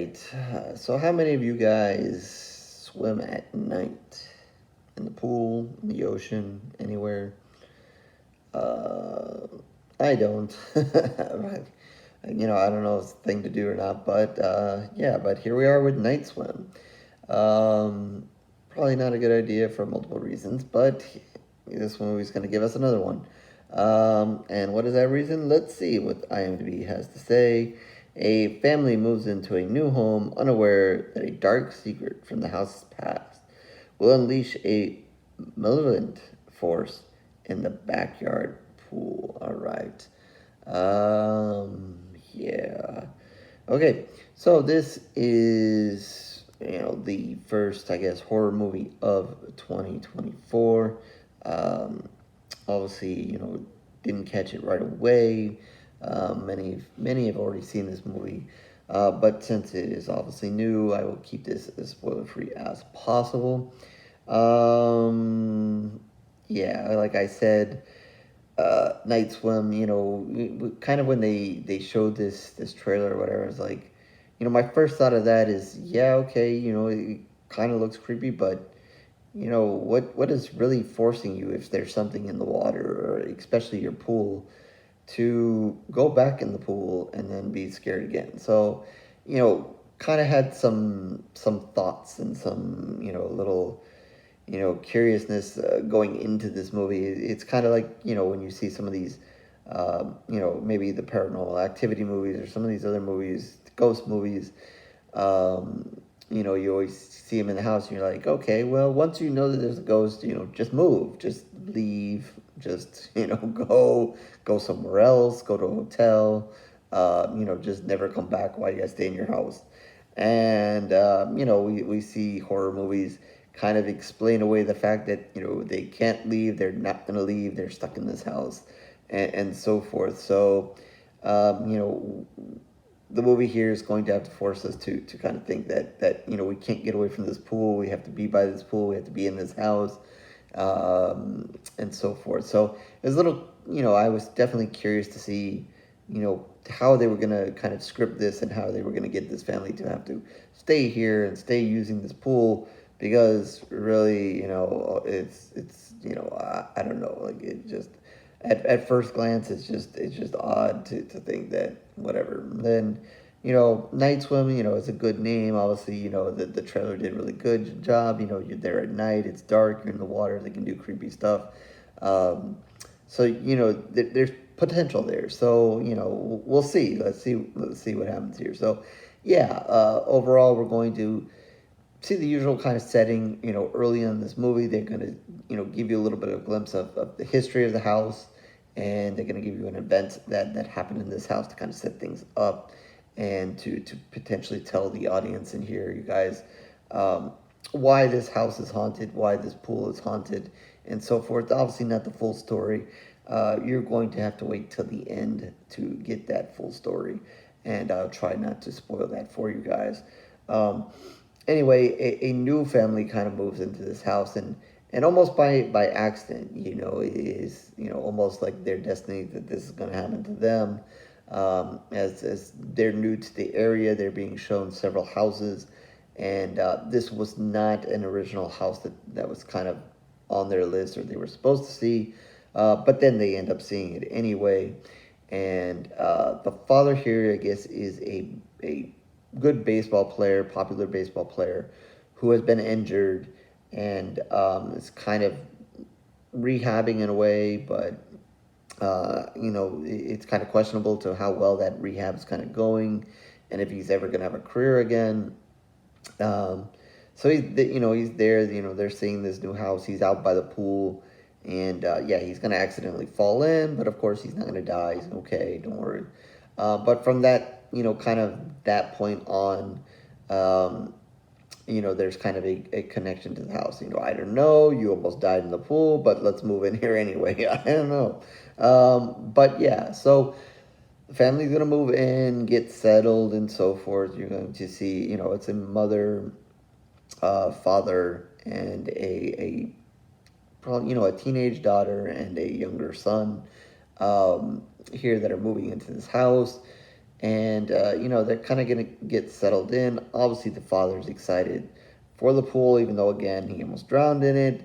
right. So, how many of you guys swim at night? In the pool, in the ocean, anywhere? Uh, I don't. Right. I don't know if it's a thing to do or not, but yeah, but here we are with night swim. Um, Probably not a good idea for multiple reasons, but this movie's going to give us another one. And what is that reason? Let's see what IMDb has to say. A family moves into a new home unaware that a dark secret from the house's past will unleash a malevolent force in the backyard pool. All right. Yeah. Okay, so this is the first, I guess, horror movie of 2024. Um, Obviously, didn't catch it right away. Many have already seen this movie, but since it is obviously new, I will keep this as spoiler free as possible. Um, yeah, like I said, Night Swim, kind of when they showed this trailer or whatever, I was like, my first thought of that is, yeah, okay, it kind of looks creepy, but what is really forcing you if there's something in the water, or especially your pool, to go back in the pool and then be scared again? So, kind of had some thoughts and some little curiousness going into this movie. It's kind of like when you see some of these maybe the paranormal activity movies or some of these other movies, ghost movies. You always see them in the house and you're like, okay, well, once you know that there's a ghost, just move, just leave, just go somewhere else, go to a hotel, just never come back while you guys stay in your house. And we see horror movies kind of explain away the fact that they can't leave, they're not going to leave, they're stuck in this house, and so forth. So the movie here is going to have to force us to kind of think that we can't get away from this pool, we have to be by this pool, we have to be in this house, and so forth. So it was a little, I was definitely curious to see how they were going to kind of script this and how they were going to get this family to have to stay here and stay using this pool, because really I don't know, like it just at first glance it's just odd to think that whatever. Then Night Swim, it's a good name. Obviously, the trailer did a really good job. You're there at night, it's dark, you're in the water, they can do creepy stuff. So there's potential there. So we'll see. Let's see what happens here. So yeah, overall we're going to see the usual kind of setting. Early in this movie, they're going to give you a little bit of a glimpse of the history of the house, and they're going to give you an event that happened in this house to kind of set things up, and to potentially tell the audience and hear you guys why this house is haunted, why this pool is haunted, and so forth. Obviously, not the full story. You're going to have to wait till the end to get that full story, and I'll try not to spoil that for you guys. Anyway, a new family kind of moves into this house, and almost by accident, it is almost like their destiny that this is going to happen to them. As they're new to the area, they're being shown several houses, and this was not an original house that was kind of on their list or they were supposed to see, but then they end up seeing it anyway. And the father here, I guess, is a good baseball player, popular baseball player, who has been injured and is kind of rehabbing in a way, but it's kind of questionable to how well that rehab is kind of going, and if he's ever going to have a career again. Um, so he's there. They're seeing this new house. He's out by the pool, and yeah, he's going to accidentally fall in, but of course he's not going to die. He's okay. Don't worry. But from that, kind of that point on, um, there's kind of a connection to the house. I don't know, you almost died in the pool, but let's move in here anyway. I don't know. But yeah, so the family's going to move in, get settled, and so forth. You're going to see, it's a mother, father, and a probably, a teenage daughter and a younger son here that are moving into this house. And they're kind of gonna get settled in. Obviously, the father's excited for the pool, even though again he almost drowned in it.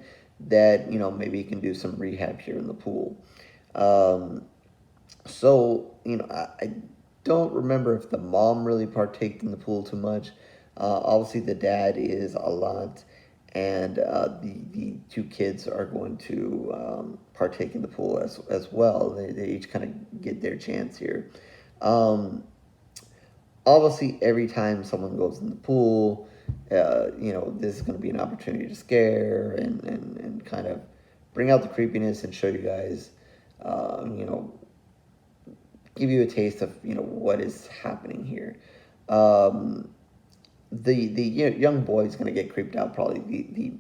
That maybe he can do some rehab here in the pool. Um, so I don't remember if the mom really partaked in the pool too much. Obviously, the dad is a lot, and the two kids are going to partake in the pool as well. They each kind of get their chance here. Um, Obviously, every time someone goes in the pool, this is going to be an opportunity to scare and kind of bring out the creepiness and show you guys, uh, you know, give you a taste of what is happening here. Um, the young boy is going to get creeped out probably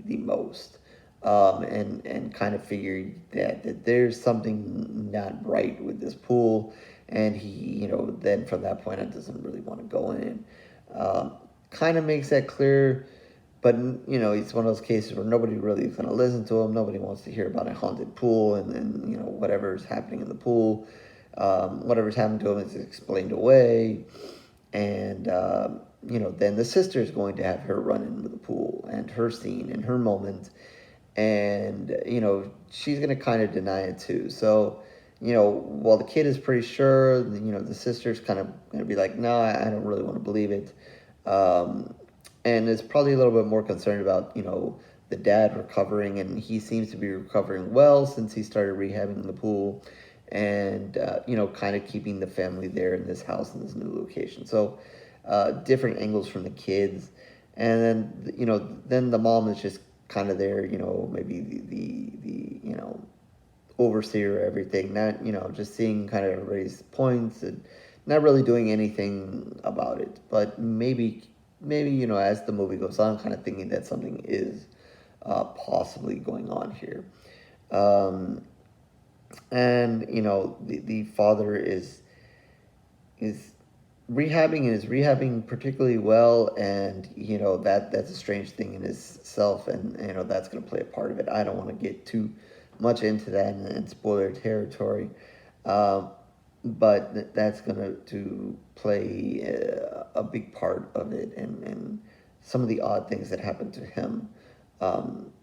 the most, and kind of figure that there's something not right with this pool, and he then from that point on doesn't really want to go in. Um, Kind of makes that clear, but it's one of those cases where nobody really is going to listen to him. Nobody wants to hear about a haunted pool and whatever's happening in the pool. Whatever's happened to him is explained away, and then the sister is going to have her run in with the pool and her scene and her moment, and she's going to kind of deny it too. So while the kid is pretty sure, the sister's kind of going to be like, no, I don't really want to believe it, um, and is probably a little bit more concerned about the dad recovering, and he seems to be recovering well since he started rehabbing the pool, and kind of keeping the family there in this house in this new location. So different angles from the kids, and then then the mom is just kind of there, maybe the overseer of everything, not just seeing kind of everybody's points and not really doing anything about it, but maybe as the movie goes on, kind of thinking that something is possibly going on here. Um, and the father is rehabbing and is rehabbing particularly well, and that's a strange thing in itself, and that's going to play a part of it. I don't want to get too much into that and spoiler territory, um, but that's going to play a big part of it, and some of the odd things that happen to him,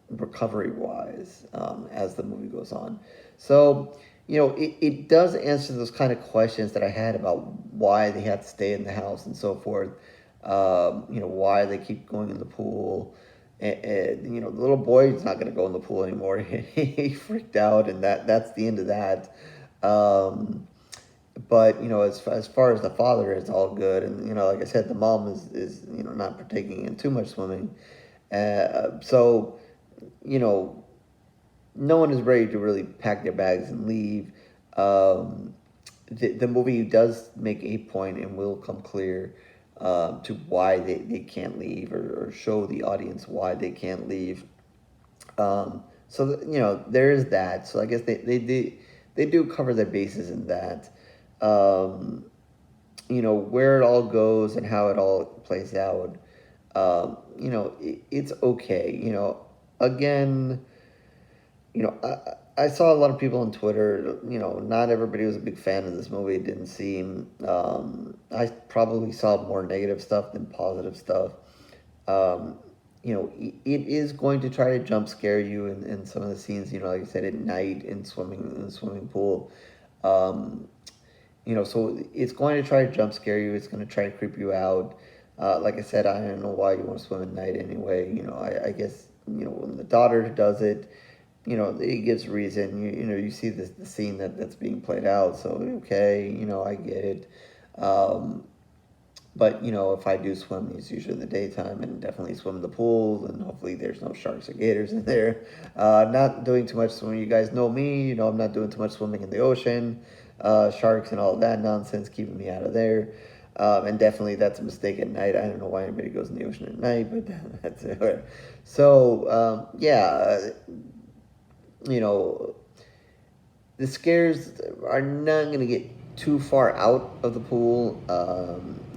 recovery wise, as the movie goes on. So, it does answer those kind of questions that I had about why they have to stay in the house and so forth. Why they keep going in the pool. And the little boy is not going to go in the pool anymore. He freaked out, and that's the end of that. Um, but as far as the father, it's all good, and like I said, the mom is not partaking in too much swimming. So you know, no one is ready to really pack their bags and leave. Um, the movie does make a point and will come clear to why they can't leave, or show the audience why they can't leave. There is that. So I guess they do cover their bases in that. Um, where it all goes and how it all plays out. It's okay. Again, I saw a lot of people on Twitter. Not everybody was a big fan of this movie. It didn't seem. I probably saw more negative stuff than positive stuff. Um, it is going to try to jump scare you in some of the scenes. Like I said, at night in the swimming pool. Um, so it's going to try to jump scare you. It's going to try to creep you out. Like I said, I don't know why you want to swim at night anyway. I guess when the daughter does it, it gives reason. You see the scene that's being played out. So okay, I get it. Um, but if I do swim, it's usually in the daytime, and definitely swim in the pool, and hopefully there's no sharks or gators in there. Not doing too much swimming. You guys know me. I'm not doing too much swimming in the ocean. Sharks and all that nonsense, keeping me out of there. And definitely that's a mistake at night. I don't know why anybody goes in the ocean at night, but that's it. So yeah, you know, the scares are not going to get too far out of the pool.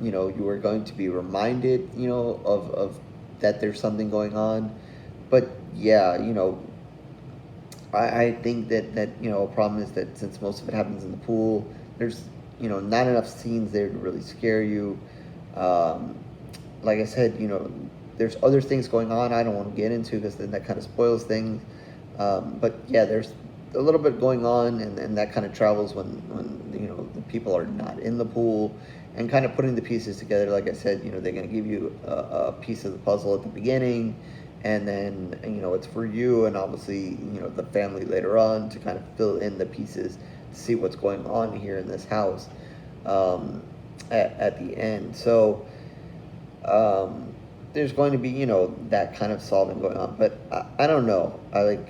You are going to be reminded, of that there's something going on. But yeah, I think that a problem is that since most of it happens in the pool, there's not enough scenes there to really scare you. Um, like I said, there's other things going on I don't want to get into because then that kind of spoils things. But yeah, there's a little bit going on, and that kind of travels when the people are not in the pool, and kind of putting the pieces together. Like I said, they're going to give you a piece of the puzzle at the beginning, and then it's for you and obviously the family later on to kind of fill in the pieces to see what's going on here in this house at the end. So there's going to be that kind of solving going on, but I don't know. I like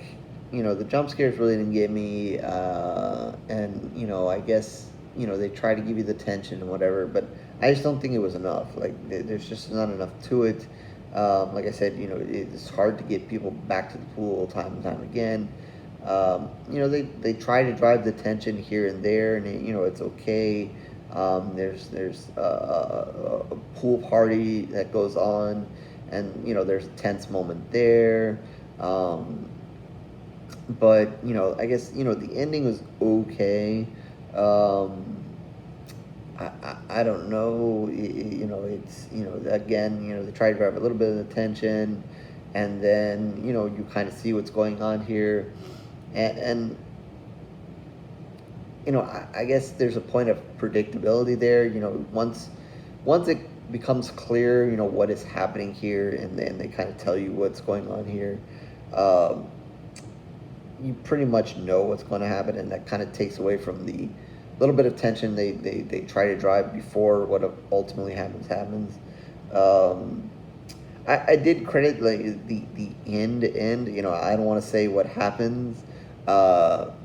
the jump scares really didn't get me, and I guess they try to give you the tension and whatever, but I just don't think it was enough. Like there's just not enough to it. Like I said, it's hard to get people back to the pool time and time again. They try to drive the tension here and there, and it's okay. There's a pool party that goes on, and there's a tense moment there. But I guess the ending was okay. I don't know. It's again they try to drive a little bit of the tension, and then you kind of see what's going on here, and I guess there's a point of predictability there. Once it becomes clear, what is happening here, and then they kind of tell you what's going on here. You pretty much know what's going to happen, and that kind of takes away from the little bit of tension they try to drive before what ultimately happens. I did credit like the end. I don't want to say what happens, but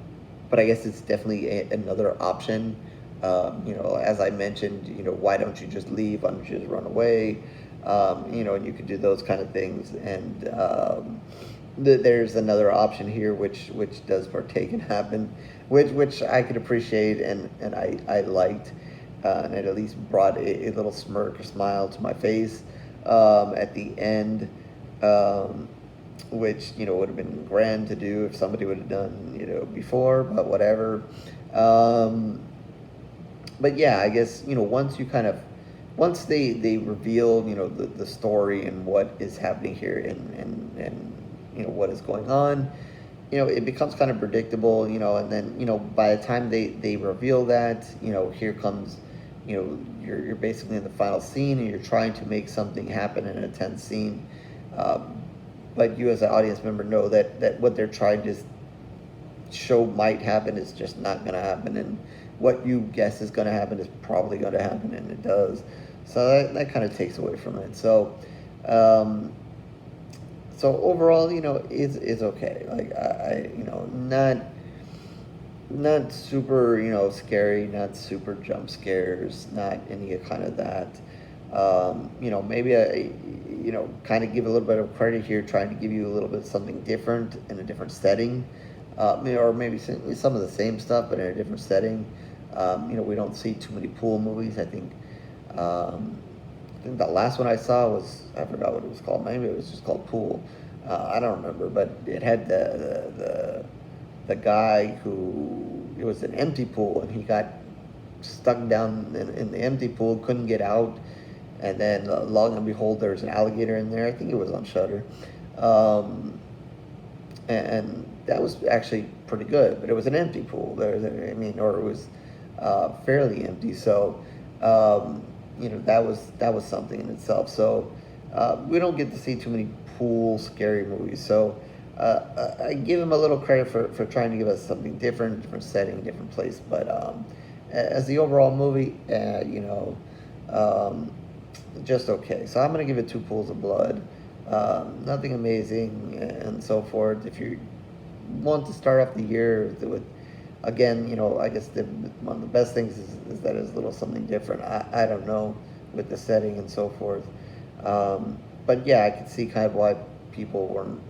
I guess it's definitely another option. As I mentioned, why don't you just leave? Why don't you just run away? And you could do those kind of things. And there's another option here, which does partake and happen, which I could appreciate and I liked, and it at least brought a little smirk or smile to my face at the end. Which would have been grand to do if somebody would have done before, but whatever. But yeah, I guess once they reveal the story and what is happening here and what is going on, it becomes kind of predictable, and then by the time they reveal that, here comes you're basically in the final scene and you're trying to make something happen in a tense scene. But you as an audience member know that what they're trying to show might happen is just not going to happen, and what you guess is going to happen is probably going to happen, and it does. So that kind of takes away from it. So so overall, it's okay. Like I not super scary, not super jump scares, not any kind of that. Maybe I kind of give a little bit of credit here, trying to give you a little bit of something different in a different setting, or maybe some of the same stuff but in a different setting. We don't see too many pool movies. I think the last one I saw was, I forgot what it was called. Maybe it was just called Pool. I don't remember, but it had the guy who, it was an empty pool, and he got stuck down in the empty pool, couldn't get out. And then, long and behold, there's an alligator in there. I think it was on Shudder, and that was actually pretty good. But it was an empty pool. Or it was fairly empty. So, that was something in itself. So, we don't get to see too many pool scary movies. So, I give him a little credit for trying to give us something different setting, different place. But as the overall movie, just okay. So I'm going to give it 2 pools of blood. Nothing amazing and so forth. If you want to start off the year with, again, I guess one of the best things is that it's a little something different. I don't know, with the setting and so forth. But yeah, I could see kind of why people weren't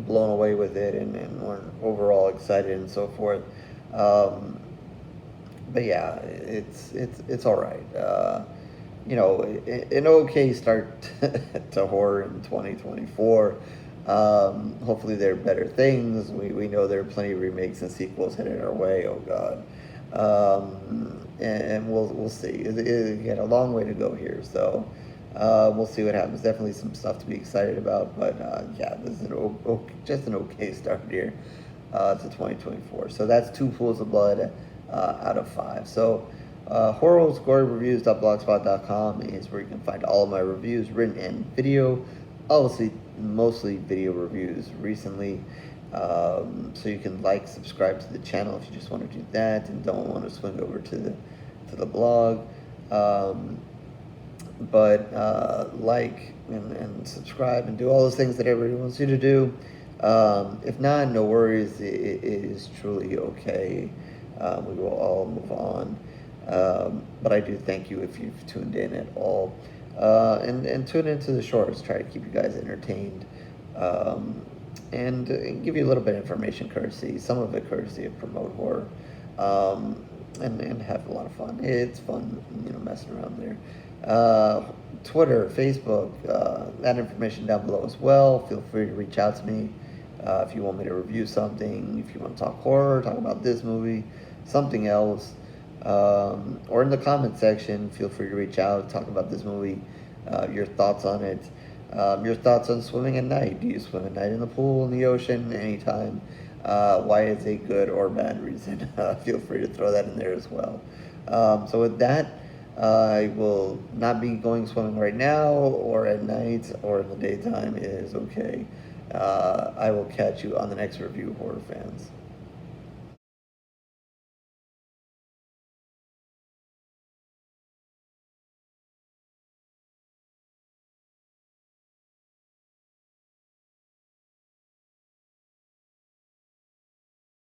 blown away with it and weren't overall excited and so forth. But yeah, it's all right. An okay start to horror in 2024. Hopefully there are better things. We know there are plenty of remakes and sequels headed our way. Oh God. And we'll see. Again, a long way to go here, so we'll see what happens. Definitely some stuff to be excited about, but yeah, this is just an okay start here to 2024. So that's 2 Pools of Blood out of 5. So horrorgory-reviews.blogspot.com is where you can find all of my reviews, written and video. Obviously, mostly video reviews recently. So you can like, subscribe to the channel if you just want to do that and don't want to swing over to the blog. But like and subscribe and do all those things that everybody wants you to do. If not, no worries. It is truly okay. We will all move on. But I do thank you if you've tuned in at all. And tune into the shorts. Try to keep you guys entertained. And give you a little bit of information courtesy. Some of it courtesy of Promote Horror. And have a lot of fun. It's fun, messing around there. Twitter, Facebook, that information down below as well. Feel free to reach out to me if you want me to review something, if you want to talk horror, talk about this movie, something else, or in the comment section, feel free to reach out, talk about this movie, your thoughts on it, your thoughts on swimming at night. Do you swim at night in the pool, in the ocean, anytime? Why is a good or bad reason? Feel free to throw that in there as well. So with that, I will not be going swimming right now, or at night, or in the daytime. It is okay. I will catch you on the next review, horror fans.